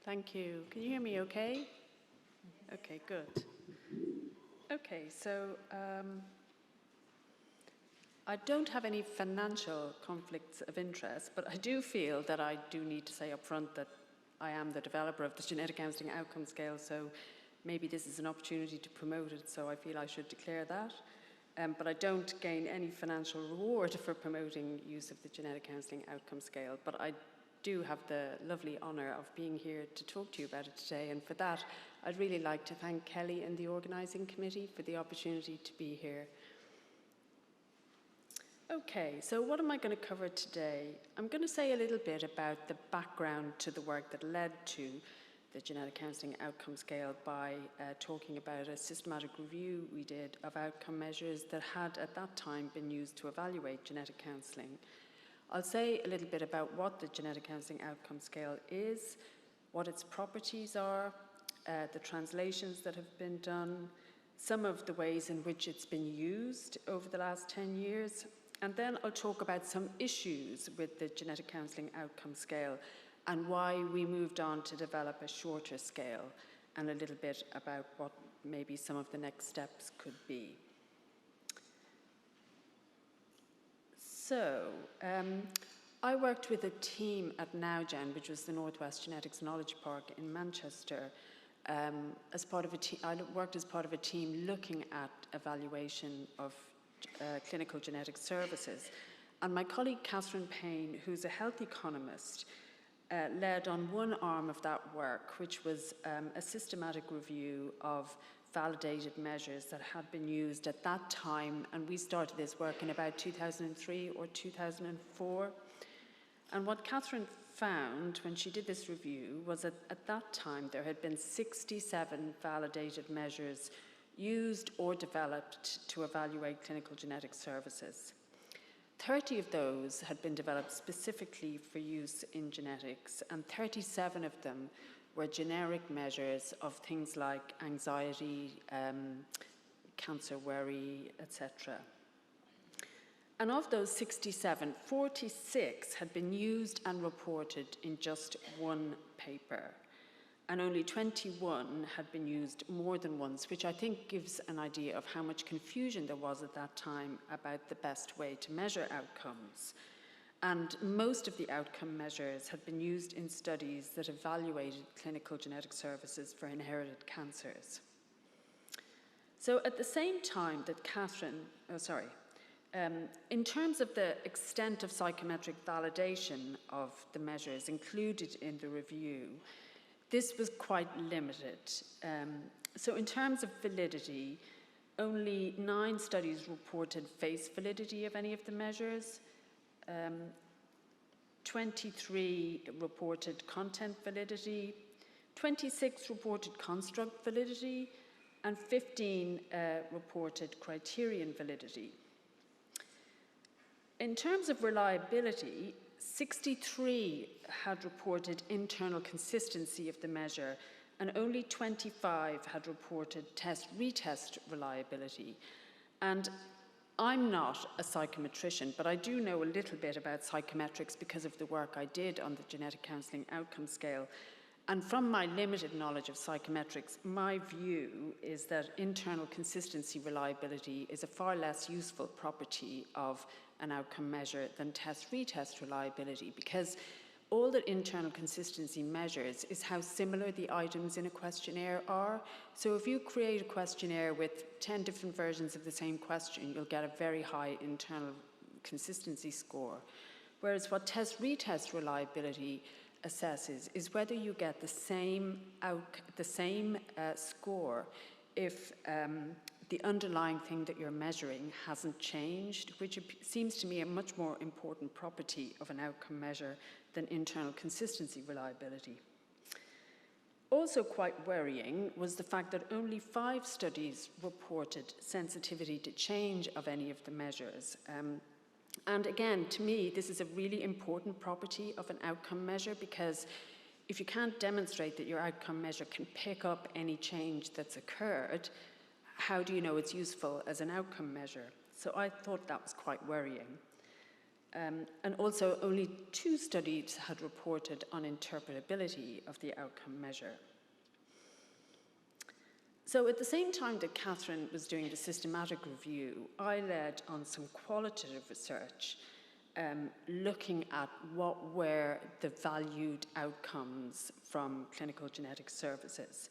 Thank you. Can you hear me okay? Okay, good. Okay, so I don't have any financial conflicts of interest, but I do feel that I do need to say up front that I am the developer of the Genetic Counselling Outcome Scale, so maybe this is an opportunity to promote it, so I feel I should declare that. But I don't gain any financial reward for promoting use of the Genetic Counselling Outcome Scale, but I do have the lovely honour of being here to talk to you about it today, and for that I'd really like to thank Kelly and the organising committee for the opportunity to be here. Okay, so what am I going to cover today? I'm going to say a little bit about the background to the work that led to the Genetic Counselling Outcome Scale by talking about a systematic review we did of outcome measures that had at that time been used to evaluate genetic counselling. I'll say a little bit about what the Genetic Counselling Outcome Scale is, what its properties are, the translations that have been done, some of the ways in which it's been used over the last 10 years, and then I'll talk about some issues with the Genetic Counselling Outcome Scale and why we moved on to develop a shorter scale, and a little bit about what maybe some of the next steps could be. So, I worked with a team at NowGen, which was the Northwest Genetics Knowledge Park in Manchester. As part of a I worked as part of a team looking at evaluation of clinical genetic services. And my colleague Catherine Payne, who's a health economist, led on one arm of that work, which was a systematic review of validated measures that had been used at that time, and we started this work in about 2003 or 2004. And what Catherine found when she did this review was that at that time there had been 67 validated measures used or developed to evaluate clinical genetic services. 30 of those had been developed specifically for use in genetics, and 37 of them were generic measures of things like anxiety, cancer worry, etc. And of those 67, 46 had been used and reported in just one paper, and only 21 had been used more than once, which I think gives an idea of how much confusion there was at that time about the best way to measure outcomes. And most of the outcome measures had been used in studies that evaluated clinical genetic services for inherited cancers. So at the same time that in terms of the extent of psychometric validation of the measures included in the review, this was quite limited. So in terms of validity, only 9 studies reported face validity of any of the measures. 23 reported content validity, 26 reported construct validity, and 15 reported criterion validity. In terms of reliability, 63 had reported internal consistency of the measure, and only 25 had reported test-retest reliability. And I'm not a psychometrician, but I do know a little bit about psychometrics because of the work I did on the Genetic Counselling Outcome Scale. And from my limited knowledge of psychometrics, my view is that internal consistency reliability is a far less useful property of an outcome measure than test-retest reliability, because all that internal consistency measures is how similar the items in a questionnaire are. So if you create a questionnaire with 10 different versions of the same question, you'll get a very high internal consistency score. Whereas what test-retest reliability assesses is whether you get the same score if the underlying thing that you're measuring hasn't changed, which seems to me a much more important property of an outcome measure than internal consistency reliability. Also quite worrying was the fact that only 5 studies reported sensitivity to change of any of the measures. And again, to me, this is a really important property of an outcome measure, because if you can't demonstrate that your outcome measure can pick up any change that's occurred, how do you know it's useful as an outcome measure? So I thought that was quite worrying. And also only 2 studies had reported on interpretability of the outcome measure. So at the same time that Catherine was doing the systematic review, I led on some qualitative research looking at what were the valued outcomes from clinical genetic services.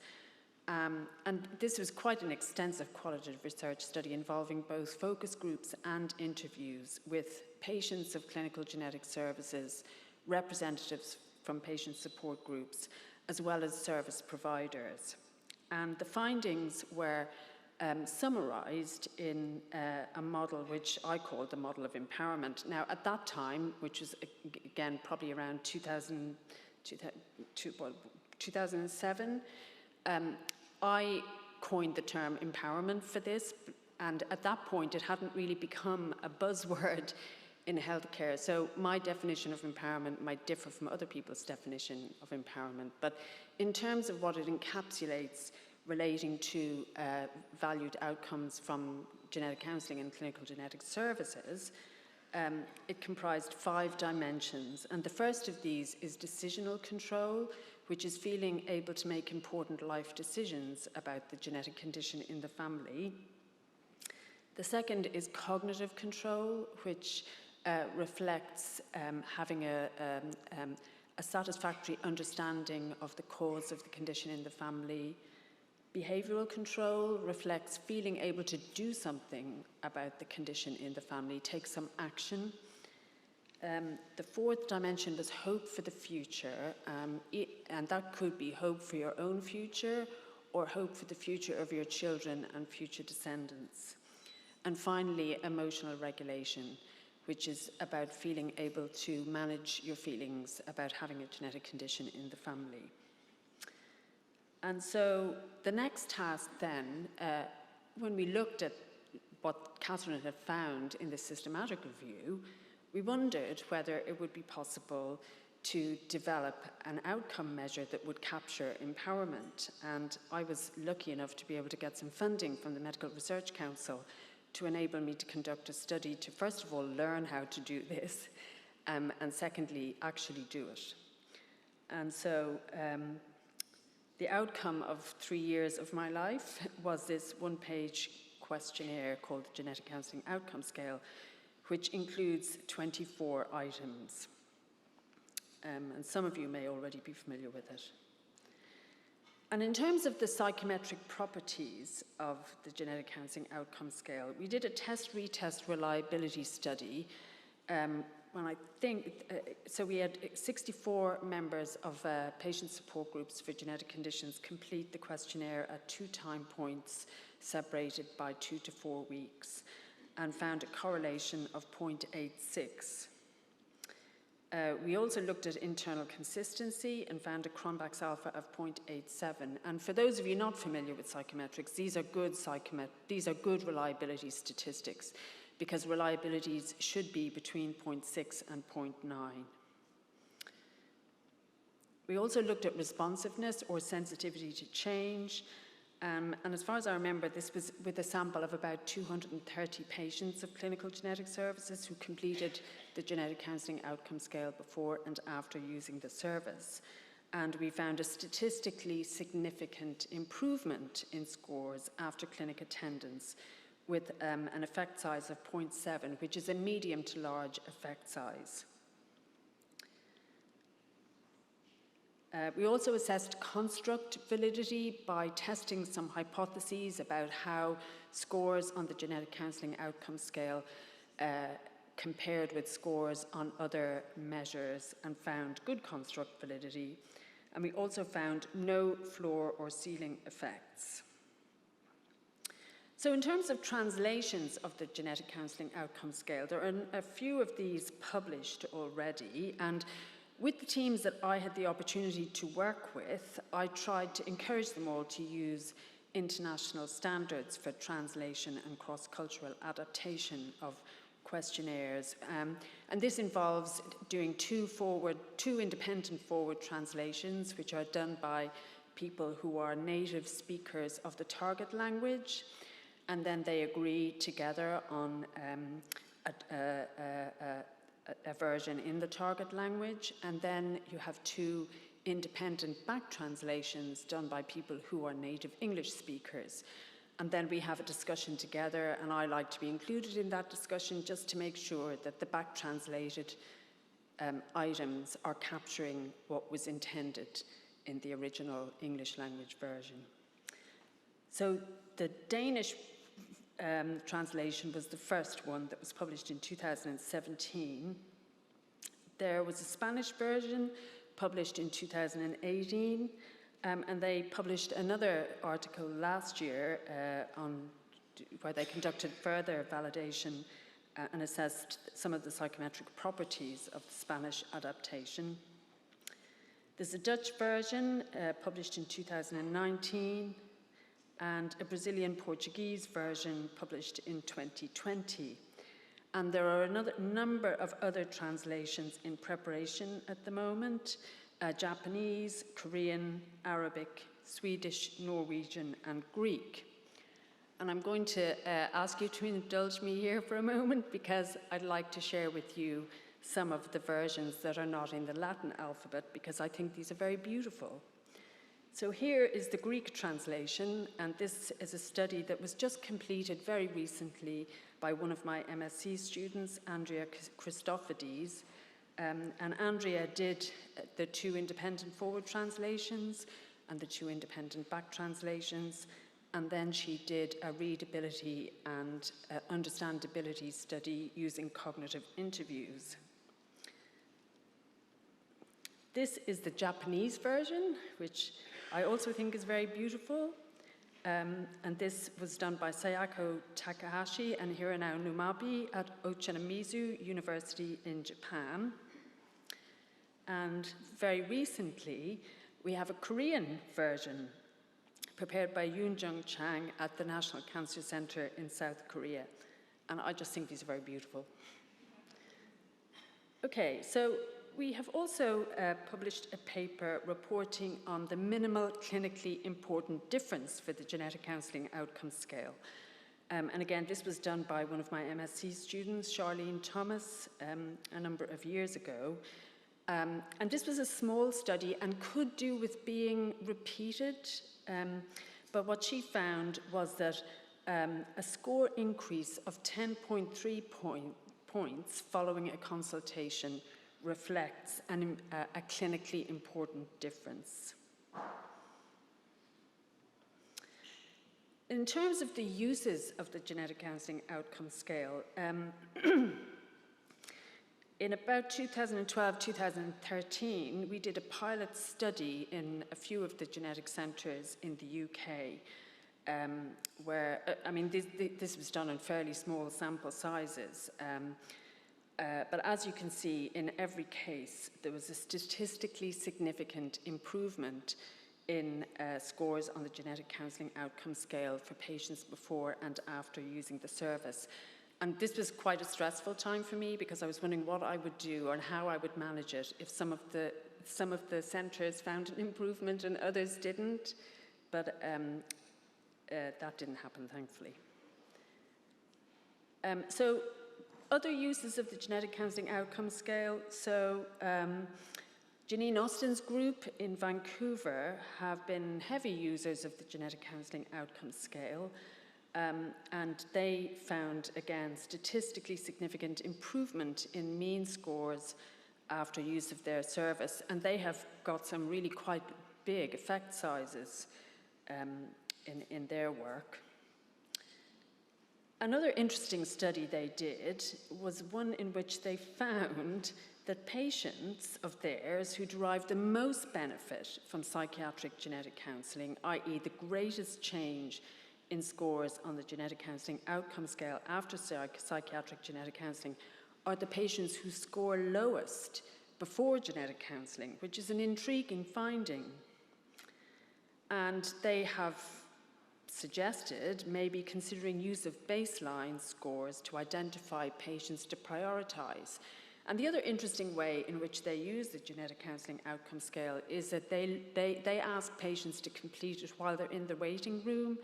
And this was quite an extensive qualitative research study involving both focus groups and interviews with patients of clinical genetic services, representatives from patient support groups, as well as service providers. And the findings were summarized in a model which I called the model of empowerment. Now, at that time, which was, again, probably around 2007, I coined the term empowerment for this, and at that point, it hadn't really become a buzzword in healthcare. So my definition of empowerment might differ from other people's definition of empowerment. But in terms of what it encapsulates relating to valued outcomes from genetic counselling and clinical genetic services, it comprised 5 dimensions. And the first of these is decisional control, which is feeling able to make important life decisions about the genetic condition in the family. The second is cognitive control, which reflects having a satisfactory understanding of the cause of the condition in the family. Behavioral control reflects feeling able to do something about the condition in the family, take some action. The 4th dimension was hope for the future, and that could be hope for your own future or hope for the future of your children and future descendants. And finally, emotional regulation, which is about feeling able to manage your feelings about having a genetic condition in the family. And so the next task then, when we looked at what Catherine had found in the systematic review, we wondered whether it would be possible to develop an outcome measure that would capture empowerment. And I was lucky enough to be able to get some funding from the Medical Research Council to enable me to conduct a study to, first of all, learn how to do this, and secondly, actually do it. And so the outcome of 3 years of my life was this 1-page questionnaire called the Genetic Counselling Outcome Scale, which includes 24 items. And some of you may already be familiar with it. And in terms of the psychometric properties of the Genetic Counselling Outcome Scale, we did a test-retest reliability study so we had 64 members of patient support groups for genetic conditions complete the questionnaire at 2 time points separated by 2 to 4 weeks and found a correlation of 0.86. We also looked at internal consistency and found a Cronbach's alpha of 0.87. And for those of you not familiar with psychometrics, these are good reliability statistics, because reliabilities should be between 0.6 and 0.9. We also looked at responsiveness or sensitivity to change. And as far as I remember, this was with a sample of about 230 patients of clinical genetic services who completed the Genetic Counselling Outcome Scale before and after using the service. And we found a statistically significant improvement in scores after clinic attendance, with an effect size of 0.7, which is a medium to large effect size. We also assessed construct validity by testing some hypotheses about how scores on the Genetic Counselling Outcome Scale compared with scores on other measures, and found good construct validity. And we also found no floor or ceiling effects. So in terms of translations of the Genetic Counselling Outcome Scale, there are a few of these published already, and with the teams that I had the opportunity to work with, I tried to encourage them all to use international standards for translation and cross-cultural adaptation of questionnaires. And this involves doing two independent forward translations, which are done by people who are native speakers of the target language, and then they agree together on a version in the target language, and then you have 2 independent back translations done by people who are native English speakers. And then we have a discussion together, and I like to be included in that discussion just to make sure that the back translated items are capturing what was intended in the original English language version. So the Danish translation was the first one that was published in 2017. There was a Spanish version published in 2018, and they published another article last year where they conducted further validation and assessed some of the psychometric properties of the Spanish adaptation. There's a Dutch version published in 2019, and a Brazilian Portuguese version published in 2020. And there are another number of other translations in preparation at the moment: Japanese, Korean, Arabic, Swedish, Norwegian, and Greek. And I'm going to ask you to indulge me here for a moment, because I'd like to share with you some of the versions that are not in the Latin alphabet, because I think these are very beautiful. So here is the Greek translation, and this is a study that was just completed very recently by one of my MSc students, Andrea Christophides. And Andrea did the 2 independent forward translations and the 2 independent back translations, and then she did a readability and understandability study using cognitive interviews. This is the Japanese version, which I also think is very beautiful. And this was done by Sayako Takahashi and Hironao Numabi at Ochanomizu University in Japan. And very recently, we have a Korean version prepared by Yoon Jung Chang at the National Cancer Center in South Korea. And I just think these are very beautiful. Okay, so we have also published a paper reporting on the minimal clinically important difference for the genetic counselling outcome scale. And again, this was done by one of my MSc students, Charlene Thomas, a number of years ago. And this was a small study and could do with being repeated. But what she found was that a score increase of 10.3 points following a consultation reflects a clinically important difference. In terms of the uses of the genetic counselling outcome scale, in about 2012, 2013, we did a pilot study in a few of the genetic centres in the UK, where, this was done in fairly small sample sizes. But as you can see, in every case, there was a statistically significant improvement in scores on the genetic counselling outcome scale for patients before and after using the service. And this was quite a stressful time for me, because I was wondering what I would do and how I would manage it if some of the centres found an improvement and others didn't. But that didn't happen, thankfully. So other uses of the genetic counselling outcome scale. So Janine Austin's group in Vancouver have been heavy users of the genetic counselling outcome scale. And they found, again, statistically significant improvement in mean scores after use of their service. And they have got some really quite big effect sizes in their work. Another interesting study they did was one in which they found that patients of theirs who derived the most benefit from psychiatric genetic counselling, i.e. the greatest change in scores on the genetic counselling outcome scale after psychiatric genetic counselling, are the patients who score lowest before genetic counselling, which is an intriguing finding. And they have suggested maybe considering use of baseline scores to identify patients to prioritise. And the other interesting way in which they use the genetic counselling outcome scale is that they ask patients to complete it while they're in the waiting room,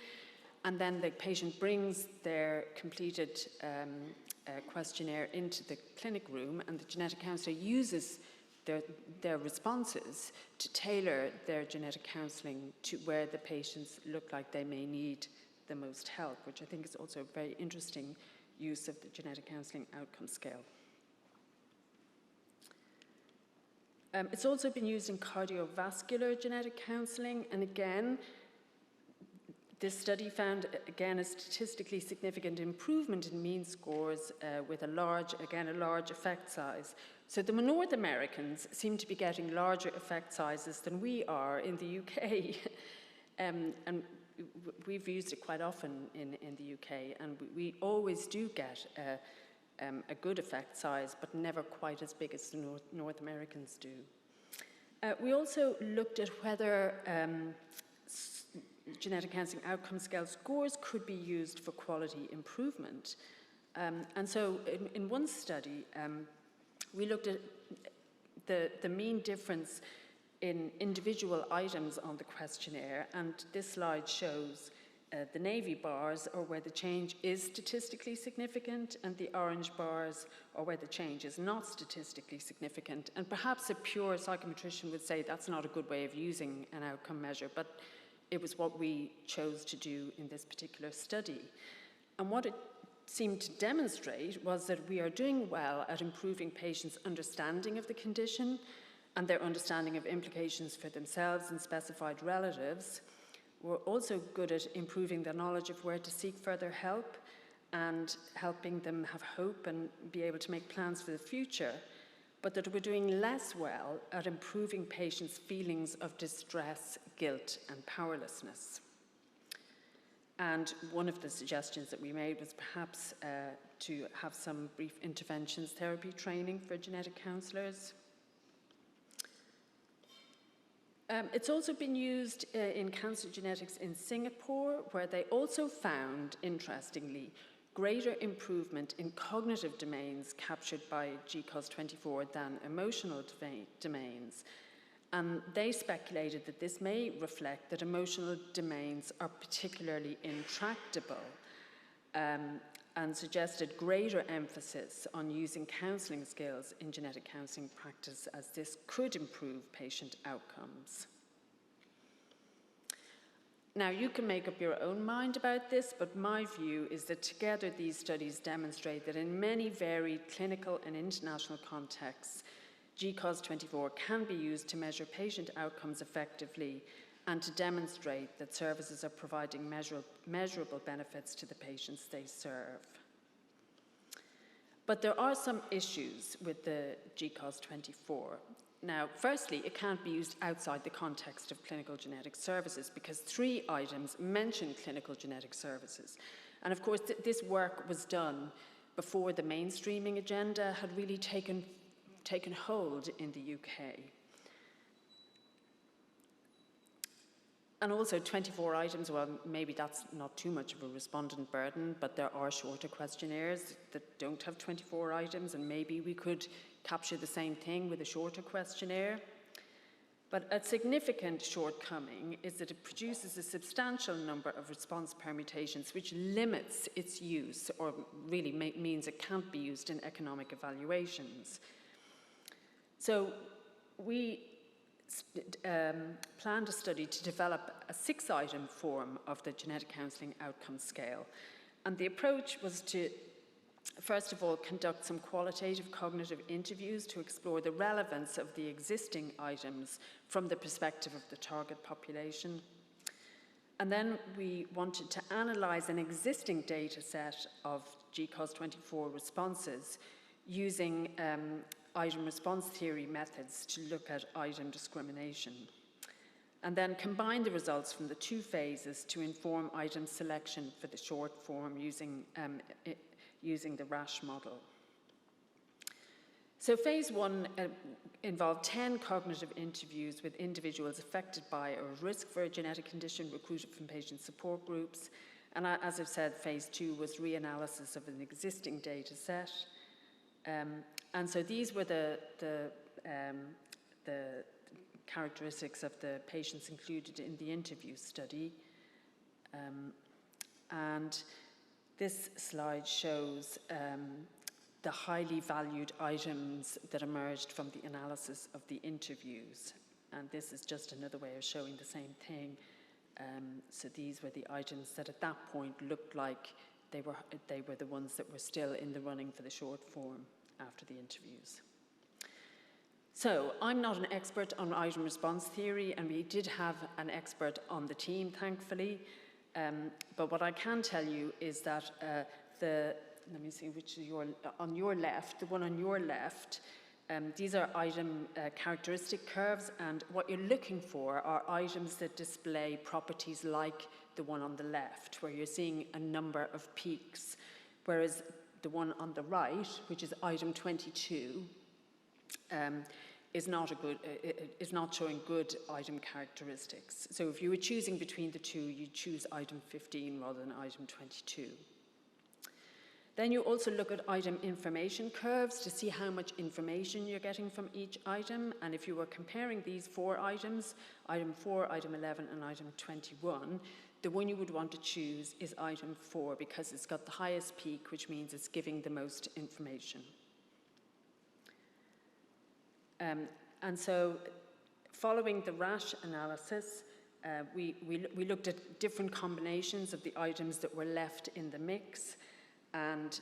and then the patient brings their completed questionnaire into the clinic room, and the genetic counsellor uses their responses to tailor their genetic counselling to where the patients look like they may need the most help, which I think is also a very interesting use of the genetic counselling outcome scale. It's also been used in cardiovascular genetic counselling, and again, this study found, again, a statistically significant improvement in mean scores with a large effect size. So the North Americans seem to be getting larger effect sizes than we are in the UK. And we've used it quite often in the UK, and we always do get a good effect size, but never quite as big as the North Americans do. We also looked at whether genetic counselling outcome scale scores could be used for quality improvement. And so in one study, we looked at the mean difference in individual items on the questionnaire, and this slide shows the navy bars are where the change is statistically significant, and the orange bars are where the change is not statistically significant. And perhaps a pure psychometrician would say that's not a good way of using an outcome measure, but it was what we chose to do in this particular study. And what it seemed to demonstrate was that we are doing well at improving patients' understanding of the condition and their understanding of implications for themselves and specified relatives. We're also good at improving their knowledge of where to seek further help and helping them have hope and be able to make plans for the future, but that we're doing less well at improving patients' feelings of distress, guilt, and powerlessness. And one of the suggestions that we made was perhaps to have some brief interventions therapy training for genetic counsellors. It's also been used in cancer genetics in Singapore, where they also found, interestingly, greater improvement in cognitive domains captured by GCOS 24 than emotional domains. And they speculated that this may reflect that emotional domains are particularly intractable, and suggested greater emphasis on using counselling skills in genetic counselling practice, as this could improve patient outcomes. Now, you can make up your own mind about this, but my view is that together these studies demonstrate that in many varied clinical and international contexts, GCOS 24 can be used to measure patient outcomes effectively and to demonstrate that services are providing measurable benefits to the patients they serve. But there are some issues with the GCOS 24. Now, firstly, it can't be used outside the context of clinical genetic services because 3 items mention clinical genetic services. And of course, this work was done before the mainstreaming agenda had really taken hold in the UK. And also 24 items, well, maybe that's not too much of a respondent burden, but there are shorter questionnaires that don't have 24 items, and maybe we could capture the same thing with a shorter questionnaire. But a significant shortcoming is that it produces a substantial number of response permutations, which limits its use, or really means it can't be used in economic evaluations. So we planned a study to develop a 6-item form of the genetic counselling outcome scale. And the approach was to, first of all, conduct some qualitative cognitive interviews to explore the relevance of the existing items from the perspective of the target population. And then we wanted to analyse an existing data set of GCOS 24 responses using item response theory methods to look at item discrimination, and then combine the results from the 2 phases to inform item selection for the short form using the RASH model. So phase 1 involved 10 cognitive interviews with individuals affected by or at risk for a genetic condition recruited from patient support groups. And as I've said, phase 2 was reanalysis of an existing data set. And so these were the characteristics of the patients included in the interview study. And This slide shows the highly valued items that emerged from the analysis of the interviews. And this is just another way of showing the same thing. So these were the items that at that point looked like they were the ones that were still in the running for the short form after the interviews. So I'm not an expert on item response theory, and we did have an expert on the team, thankfully. But what I can tell you is that let me see which is on your left, the one on your left, these are item characteristic curves, and what you're looking for are items that display properties like the one on the left, where you're seeing a number of peaks, whereas the one on the right, which is item 22, is not showing good item characteristics. So if you were choosing between the two, you'd choose item 15 rather than item 22. Then you also look at item information curves to see how much information you're getting from each item. And if you were comparing these 4 items, item 4, item 11, and item 21, the one you would want to choose is item 4 because it's got the highest peak, which means it's giving the most information. And so following the RASH analysis, we looked at different combinations of the items that were left in the mix, and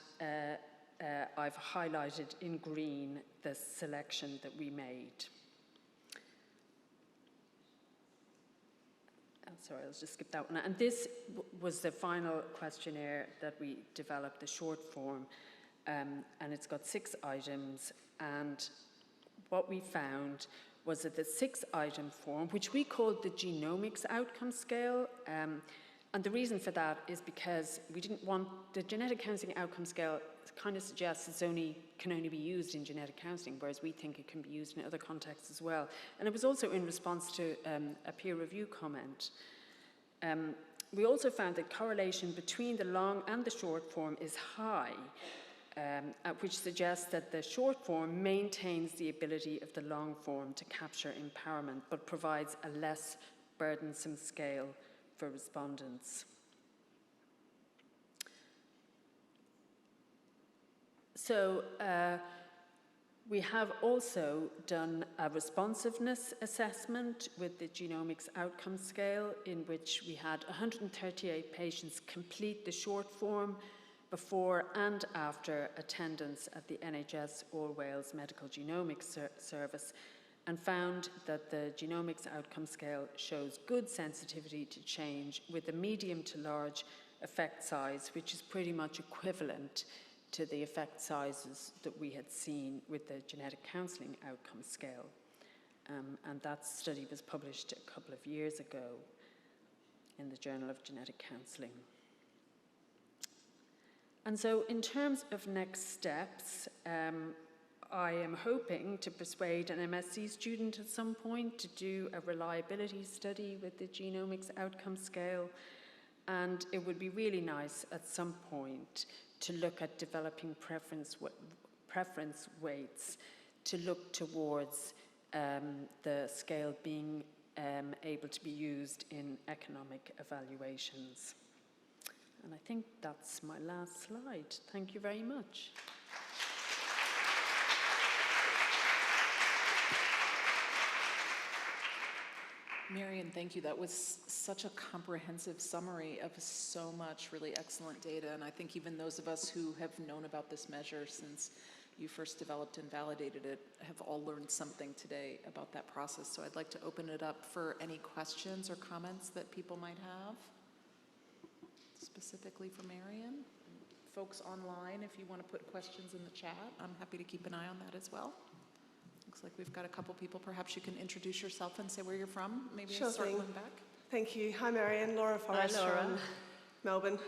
I've highlighted in green the selection that we made. Sorry, I'll just skip that one. And this was the final questionnaire that we developed, the short form, and it's got 6 items, and what we found was that the 6-item form, which we called the genomics outcome scale, and the reason for that is because we didn't want the genetic counselling outcome scale kind of suggests can only be used in genetic counselling, whereas we think it can be used in other contexts as well. And it was also in response to a peer review comment. We also found that correlation between the long and the short form is high, which suggests that the short form maintains the ability of the long form to capture empowerment, but provides a less burdensome scale for respondents. So we have also done a responsiveness assessment with the genomics outcome scale, in which we had 138 patients complete the short form before and after attendance at the NHS All Wales Medical Genomics Service, and found that the genomics outcome scale shows good sensitivity to change with a medium to large effect size, which is pretty much equivalent to the effect sizes that we had seen with the genetic counselling outcome scale. And that study was published a couple of years ago in the Journal of Genetic Counselling. And so in terms of next steps, I am hoping to persuade an MSc student at some point to do a reliability study with the genomics outcome scale. And it would be really nice at some point to look at developing preference weights to look towards the scale being able to be used in economic evaluations. And I think that's my last slide. Thank you very much. Marion, thank you. That was such a comprehensive summary of so much really excellent data, and I think even those of us who have known about this measure since you first developed and validated it have all learned something today about that process. So I'd like to open it up for any questions or comments that people might have, specifically for Marion. Folks online, if you want to put questions in the chat, I'm happy to keep an eye on that as well. Looks like we've got a couple people. Perhaps you can introduce yourself and say where you're from. Maybe sure start thing. one back. Thank you. Hi, Marion. Laura Forrest from Melbourne,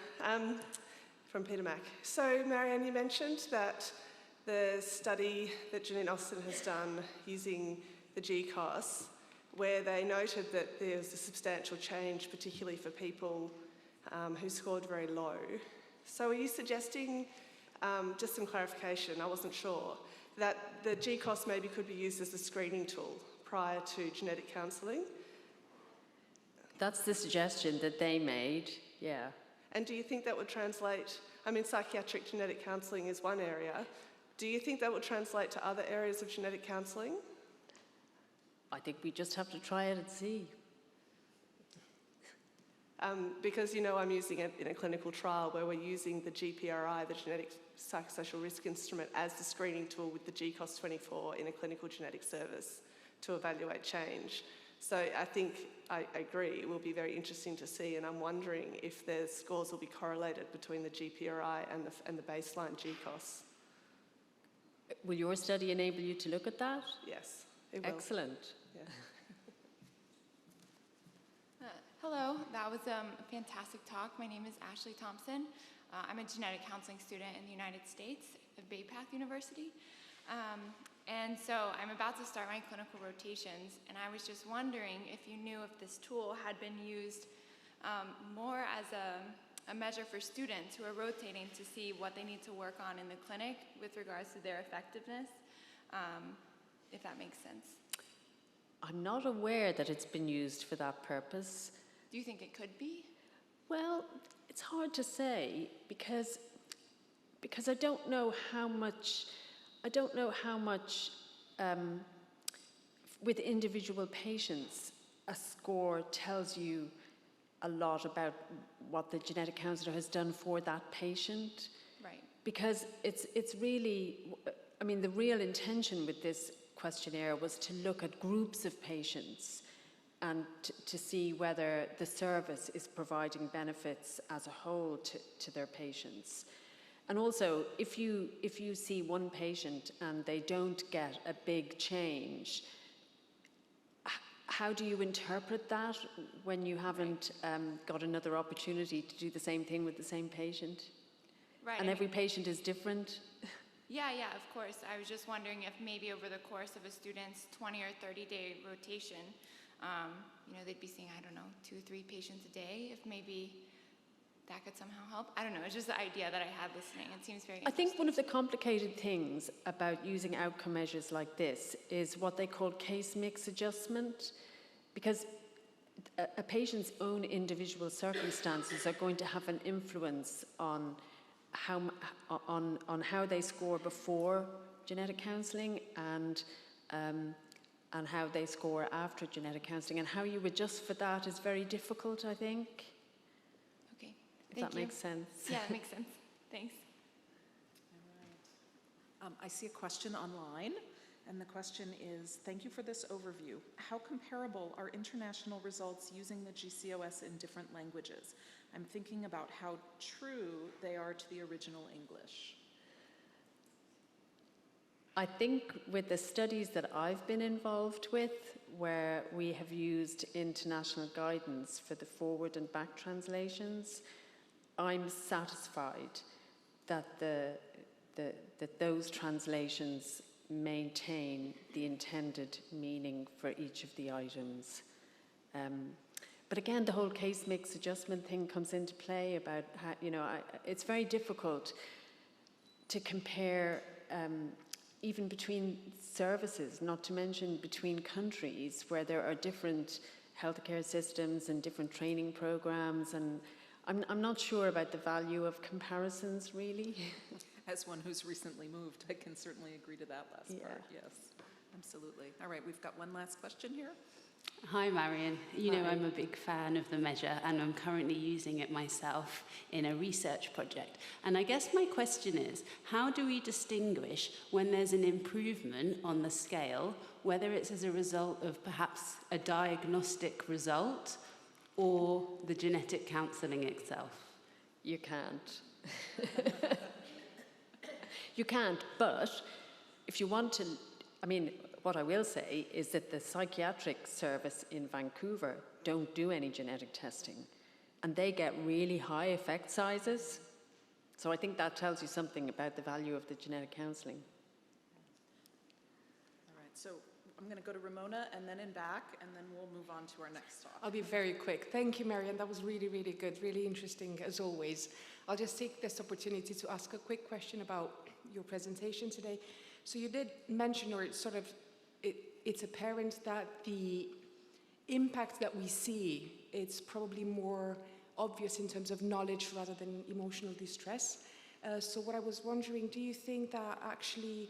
from Peter Mac. So, Marion, you mentioned that the study that Janine Austin has done using the GCOS, where they noted that there was a substantial change, particularly for people who scored very low. So are you suggesting, just some clarification, I wasn't sure, that the GCOS maybe could be used as a screening tool prior to genetic counselling? That's the suggestion that they made, yeah. And do you think that would translate, I mean, psychiatric genetic counselling is one area. Do you think that would translate to other areas of genetic counselling? I think we just have to try it and see. Because, you know, I'm using it in a clinical trial where we're using the GPRI, the Genetic Psychosocial Risk Instrument, as the screening tool with the GCOS 24 in a clinical genetic service to evaluate change. So I think I agree, it will be very interesting to see, and I'm wondering if the scores will be correlated between the GPRI and the baseline GCOS. Will your study enable you to look at that? Yes, it will. Excellent. Yeah. Hello, that was a fantastic talk. My name is Ashley Thompson. I'm a genetic counseling student in the United States at Bay Path University. And so I'm about to start my clinical rotations, and I was just wondering if you knew if this tool had been used more as a measure for students who are rotating to see what they need to work on in the clinic with regards to their effectiveness, if that makes sense. I'm not aware that it's been used for that purpose. Do you think it could be? Well, it's hard to say because I don't know how much with individual patients a score tells you a lot about what the genetic counsellor has done for that patient. Right. Because it's really, I mean, the real intention with this questionnaire was to look at groups of patients and to see whether the service is providing benefits as a whole to their patients. And also, if you see one patient and they don't get a big change, how do you interpret that when you haven't got another opportunity to do the same thing with the same patient? Right. And every patient is different? Yeah, of course. I was just wondering if maybe over the course of a student's 20 or 30-day rotation, they'd be seeing, 2 or 3 patients a day, if maybe that could somehow help. I don't know, it's just the idea that I had listening. It seems very interesting. I think one of the complicated things about using outcome measures like this is what they call case mix adjustment, because a patient's own individual circumstances are going to have an influence on how they score before genetic counselling and how they score after genetic counselling, and how you adjust for that is very difficult, I think. Okay, if that makes sense. Yeah, it makes sense. Thanks. All right. I see a question online, and the question is, thank you for this overview. How comparable are international results using the GCOS in different languages? I'm thinking about how true they are to the original English. I think with the studies that I've been involved with, where we have used international guidance for the forward and back translations, I'm satisfied that that those translations maintain the intended meaning for each of the items. But again, the whole case mix adjustment thing comes into play about how, it's very difficult to compare even between services, not to mention between countries where there are different healthcare systems and different training programs, and I'm not sure about the value of comparisons, really. As one who's recently moved, I can certainly agree to that last part, yes. Absolutely. All right, we've got one last question here. Hi, Marion. You know, Hi. I'm a big fan of the measure, and I'm currently using it myself in a research project. And I guess my question is, how do we distinguish when there's an improvement on the scale, whether it's as a result of perhaps a diagnostic result or the genetic counselling itself? You can't. You can't, but if you want to, what I will say is that the psychiatric service in Vancouver don't do any genetic testing, and they get really high effect sizes. So I think that tells you something about the value of the genetic counselling. All right, so I'm going to go to Ramona and then in back, and then we'll move on to our next talk. I'll be very quick. Thank you, Marion. That was really, really good, really interesting as always. I'll just take this opportunity to ask a quick question about your presentation today. So you did mention, or it's apparent that the impact that we see, it's probably more obvious in terms of knowledge rather than emotional distress. So what I was wondering, do you think that actually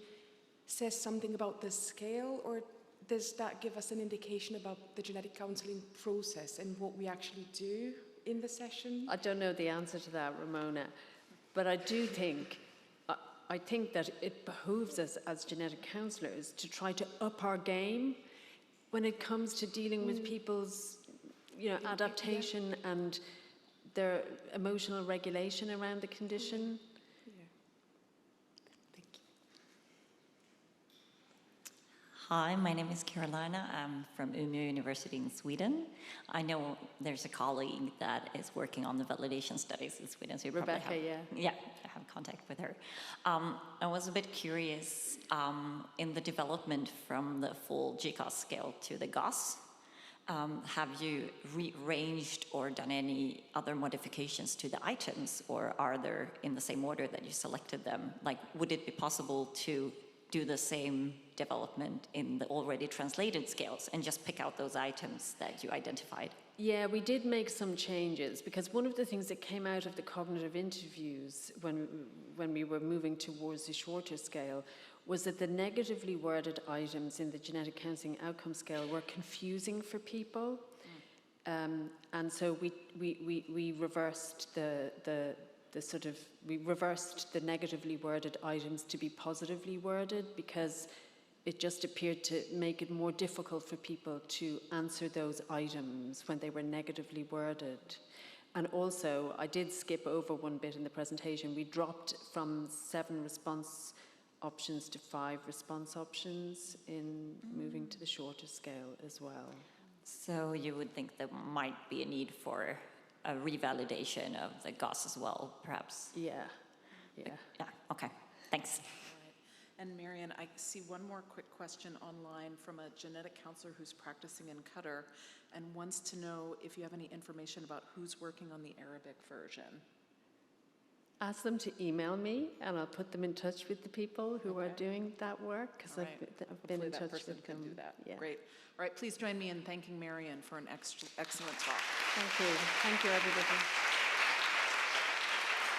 says something about the scale, or does that give us an indication about the genetic counselling process and what we actually do in the session? I don't know the answer to that, Ramona, but I do think, I think that it behooves us as genetic counsellors to try to up our game when it comes to dealing with people's, adaptation and their emotional regulation around the condition. Yeah. Thank you. Hi, my name is Carolina. I'm from Umeå University in Sweden. I know there's a colleague that is working on the validation studies in Sweden, so you Rebecca, probably have, yeah. I have contact with her. I was a bit curious in the development from the full GCOS scale to the GOS. Have you rearranged or done any other modifications to the items, or are they in the same order that you selected them? Like, would it be possible to do the same development in the already translated scales and just pick out those items that you identified? Yeah, we did make some changes, because one of the things that came out of the cognitive interviews when we were moving towards the shorter scale was that the negatively worded items in the genetic counselling outcome scale were confusing for people. And so we reversed we reversed the negatively worded items to be positively worded, because it just appeared to make it more difficult for people to answer those items when they were negatively worded. And also, I did skip over one bit in the presentation. We dropped from 7 response options to 5 response options in moving to the shorter scale as well. So you would think there might be a need for a revalidation of the GOS as well, perhaps? Yeah. Yeah, okay, thanks. And Marion, I see one more quick question online from a genetic counselor who's practicing in Qatar and wants to know if you have any information about who's working on the Arabic version. Ask them to email me, and I'll put them in touch with the people who are doing that work, because All I've been in Hopefully that touch person with can them. do that. Yeah. Great. All right, please join me in thanking Marion for an excellent talk. Thank you. Thank you, everybody.